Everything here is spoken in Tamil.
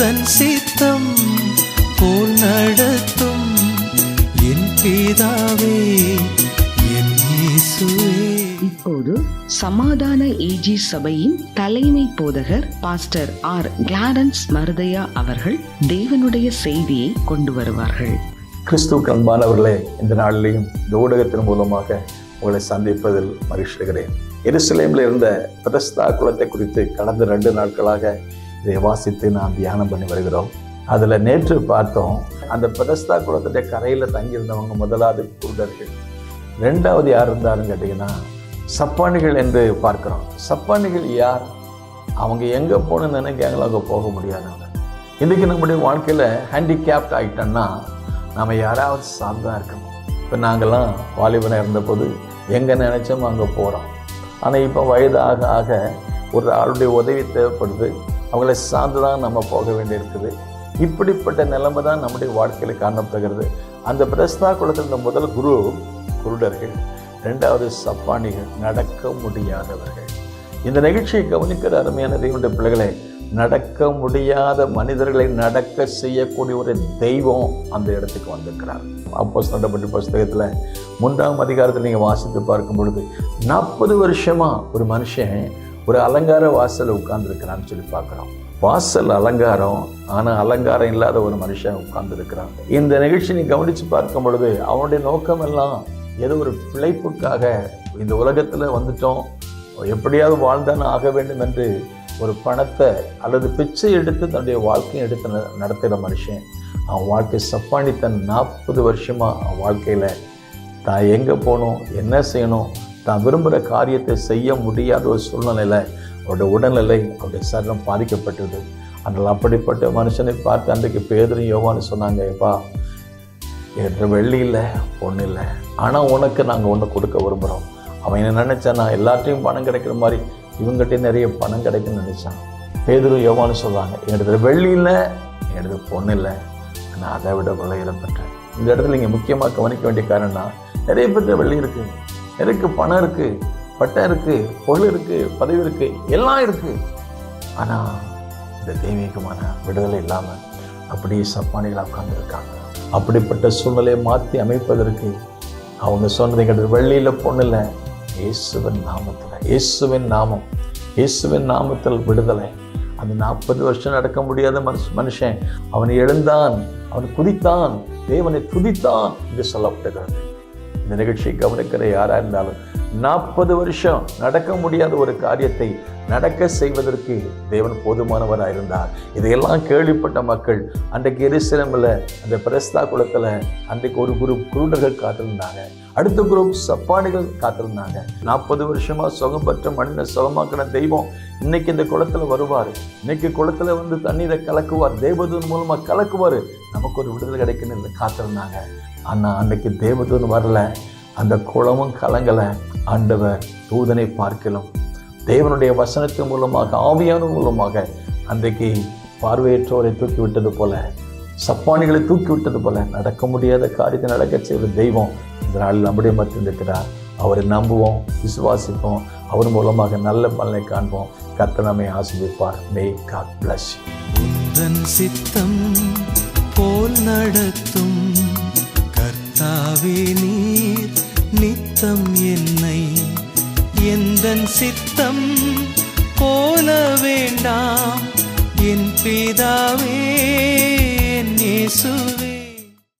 உந்தன் சித்தம் போல் நடத்தும் என் பிதாவே, என் இயேசுவே. இப்போது சமாதான ஏஜி சபையின் தலைமை போதகர் பாஸ்டர் ஆர் கிளாரன்ஸ் மருதையா அவர்கள் தேவனுடைய செய்தியை கொண்டு வருவார்கள். கிறிஸ்துவுக்கு அன்பானவர்களே, இந்த நாளிலேயும் இந்த ஊடகத்தின் மூலமாக உங்களை சந்திப்பதில் மகிழ்ச்சிகிறேன். எருசலேமில் இருந்த பெதஸ்தா குளத்தை குறித்து கடந்த 2 நாட்களாக இதை வாசித்து நாம் தியானம் பண்ணி வருகிறோம். அதில் நேற்று பார்த்தோம், அந்த பெதஸ்தா குளத்துடைய கரையில் தங்கியிருந்தவங்க முதலாவது குருடர்கள், 2வது யார் இருந்தாருன்னு கேட்டிங்கன்னா சப்பானிகள் என்று பார்க்கிறோம். சப்பானிகள் யார்? அவங்க எங்கே போகணும்னு நினைக்கிறாங்களோ அங்கே போக முடியாதவங்க. இன்றைக்கி நம்முடைய வாழ்க்கையில் ஹேண்டிகேப்ட் ஆகிட்டோன்னா நம்ம யாராவது சார்ந்தான் இருக்கணும். இப்போ நாங்கள்லாம் வாலிபனாக இருந்தபோது எங்கே நினைச்சோமோ அங்கே போகிறோம். ஆனால் இப்போ வயது ஆக ஆக ஒரு ஆளுடைய உதவி தேவைப்படுது, அவங்களை சார்ந்து தான் நம்ம போக வேண்டியிருக்குது. இப்படிப்பட்ட நிலைமை தான் நம்முடைய வாழ்க்கையில் காணப்படுகிறது. அந்த பெதஸ்தா குளத்தில் இருந்த முதல் குருடர்கள், 2வது சப்பானிகள், நடக்க முடியாதவர்கள். இந்த நிகழ்ச்சியை கவனிக்கிற அருமையான தேவனுடைய பிள்ளைகளை, நடக்க முடியாத மனிதர்களை நடக்க செய்யக்கூடிய ஒரு தெய்வம் அந்த இடத்துக்கு வந்திருக்கிறார். அப்போஸ்தலர் புத்தகத்தில் 3ஆம் அதிகாரத்தில் நீங்கள் வாசித்து பார்க்கும் பொழுது 40 வருஷமாக ஒரு மனுஷன் ஒரு அலங்கார வாசலில் உட்கார்ந்துருக்கிறான்னு சொல்லி பார்க்குறோம். வாசல் அலங்காரம், ஆனால் அலங்காரம் இல்லாத ஒரு மனுஷன் உட்கார்ந்துருக்கிறான். இந்த நிகழ்ச்சி நீ கவனித்து பார்க்கும் பொழுது அவனுடைய நோக்கம் எல்லாம் ஏதோ ஒரு பிழைப்புக்காக, இந்த உலகத்தில் வந்துட்டோம், எப்படியாவது வாழ்ந்தானே ஆக வேண்டும் என்று ஒரு பணத்தை அல்லது பிச்சை எடுத்து தன்னுடைய வாழ்க்கையை எடுத்து நடத்துகிற மனுஷன். அவன் வாழ்க்கை சப்பானித்தன் 40 வருஷமாக அவன் வாழ்க்கையில் தான் எங்கே போகணும், என்ன செய்யணும், தான் விரும்புகிற காரியத்தை செய்ய முடியாத ஒரு சூழ்நிலையில் அவருடைய உடல்நிலை, அவருடைய சரீரம் பாதிக்கப்பட்டது. அதனால் அப்படிப்பட்ட மனுஷனை பார்த்து அன்றைக்கு பேதுரும் யோவான்னு சொன்னாங்க, எப்பா என்ற வெள்ளி இல்லை, பொண்ணு இல்லை, ஆனால் உனக்கு நாங்கள் ஒன்று கொடுக்க விரும்புகிறோம். அவன் என்ன நினச்சான், நான் எல்லாத்தையும் பணம் கிடைக்கிற மாதிரி இவங்ககிட்ட நிறைய பணம் கிடைக்குன்னு நினச்சான். பேதுரும் யோவான்னு சொல்லுவாங்க, என்னோட வெள்ளி இல்லை, என்னோட பொண்ணு இல்லை, நான் அதை விட விலையில பெற்றேன். இந்த இடத்துல நீங்கள் முக்கியமாக கவனிக்க வேண்டிய காரணம்னா, நிறைய பேர்த்த வெள்ளி இருக்குது, எனக்கு பணம் இருக்குது, பட்டம் இருக்குது, பொருள் இருக்குது, பதவி இருக்குது, எல்லாம் இருக்குது. ஆனால் இந்த தெய்வீகமான விடுதலை இல்லாமல் அப்படியே சப்பானிகளாக உட்கார்ந்துருக்காங்க. அப்படிப்பட்ட சூழ்நிலையை மாற்றி அமைப்பதற்கு அவங்க சொன்னது எங்களுக்கு வெள்ளியில் பொண்ணு இல்லை, இயேசுவின் நாமத்தில், இயேசுவின் நாமம், இயேசுவின் நாமத்தில் விடுதலை. அந்த 40 வருஷம் நடக்க முடியாத மனுஷன் அவன் எழுந்தான், அவன் குதித்தான், தேவனை துதித்தான் என்று சொல்லப்படுகிறது. இந்த நிகழ்ச்சியை கவனிக்கிற யாராக இருந்தாலும் 40 வருஷம் நடக்க முடியாத ஒரு காரியத்தை நடக்க செய்வதற்கு தேவன் போதுமானவராக இருந்தார். இதையெல்லாம் கேள்விப்பட்ட மக்கள் அன்றைக்கு எருசலேமில் அந்த பெதஸ்தா குளத்தில் அன்றைக்கு ஒரு குரூப் குருடர்கள் காத்திருந்தாங்க, அடுத்த குரூப் சப்பானிகள் காத்திருந்தாங்க. 40 வருஷமா சுகம் பெற்ற மனிதனை சுகமாக்கின தெய்வம் இன்னைக்கு இந்த குளத்தில் வருவார், இன்னைக்கு குளத்தில் வந்து தண்ணீரை கலக்குவார், தேவதூதன் மூலமாக கலக்குவார், நமக்கு ஒரு விடுதலை கிடைக்கணும்னு காத்திருந்தாங்க. ஆனால் அன்னைக்கு தேவதூதன் வரல, அந்த குளமும் கலங்கலை. ஆண்டவர் தூதனை பார்க்கலாம் தேவனுடைய வசனத்தின் மூலமாக, ஆவியான மூலமாக அன்றைக்கு பார்வையற்றோரை தூக்கிவிட்டது போல, சப்பானிகளை தூக்கிவிட்டது போல நடக்க முடியாத காரியத்தை நடக்க செய்த தெய்வம் இந்த நாளில் நம்முடைய மத்தியில் இருக்கிறார். அவரை நம்புவோம், விசுவாசிப்போம், அவர் மூலமாக நல்ல பலனை காண்போம். கர்த்தர் நம்மை ஆசீர்வதிப்பார். May God bless you. உந்தன் சித்தம் போல் நடத்தும் கர்த்தாவே, நீர் நித்தம் என்னை எந்தன் சித்தம் போல வேண்டாம், என் பிதாவே, என் இயேசுவே.